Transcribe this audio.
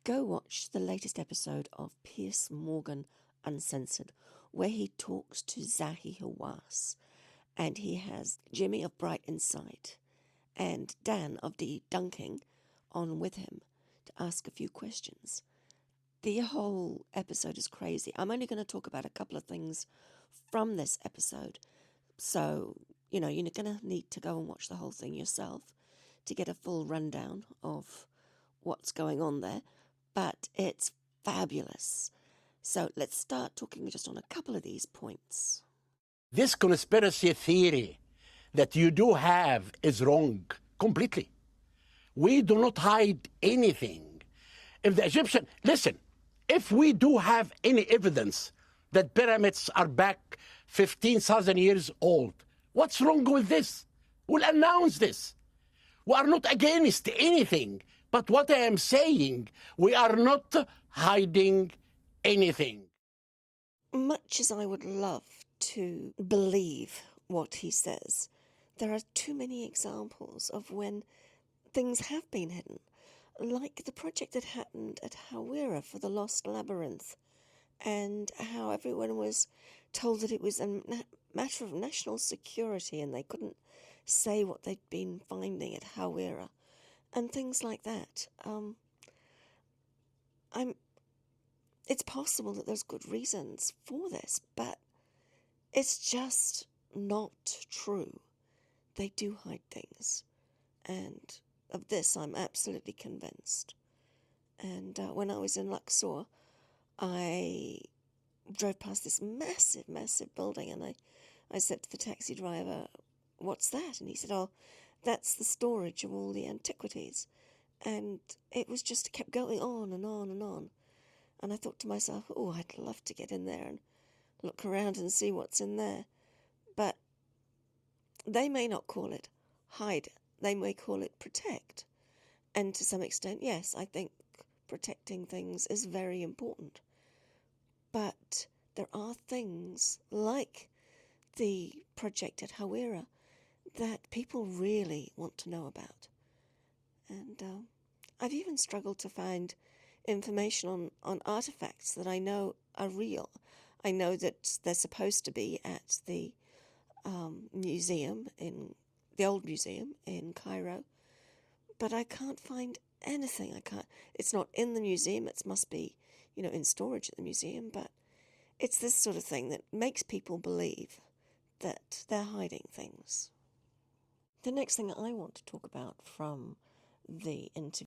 go watch the latest episode of Piers Morgan Uncensored, where he talks to Zahi Hawass, and he has Jimmy of Bright Insight and Dan of Dunking on with him to ask a few questions. The whole episode is crazy. I'm only going to talk about a couple of things from this episode, so you're going to need to go and watch the whole thing yourself to get a full rundown of what's going on there, but it's fabulous. So let's start talking just on a couple of these points. This conspiracy theory that you do have is wrong completely. We do not hide anything. If the Egyptian, listen, if we do have any evidence that pyramids are back 15,000 years old, what's wrong with this? We'll announce this. We are not against anything, but what I am saying, we are not hiding anything. Much as I would love to believe what he says, there are too many examples of when things have been hidden, like the project that happened at Hawira for the Lost Labyrinth, and how everyone was told that it was a matter of national security and they couldn't say what they'd been finding at Hawira, and things like that. It's possible that there's good reasons for this, but it's just not true. They do hide things, and of this I'm absolutely convinced. And when I was in Luxor, I drove past this massive, massive building, and I said to the taxi driver, "What's that?" And he said, "Oh, that's the storage of all the antiquities." And it was just kept going on and on and on. And I thought to myself, oh, I'd love to get in there and look around and see what's in there. But they may not call it hide. They may call it protect. And to some extent, yes, I think protecting things is very important. But there are things like the project at Hawira that people really want to know about. And I've even struggled to find information on artifacts that I know are real. I know that they're supposed to be at the museum, in the old museum in Cairo, but I can't find anything. It's not in the museum. It must be, in storage at the museum, but it's this sort of thing that makes people believe that they're hiding things. The next thing I want to talk about from the interview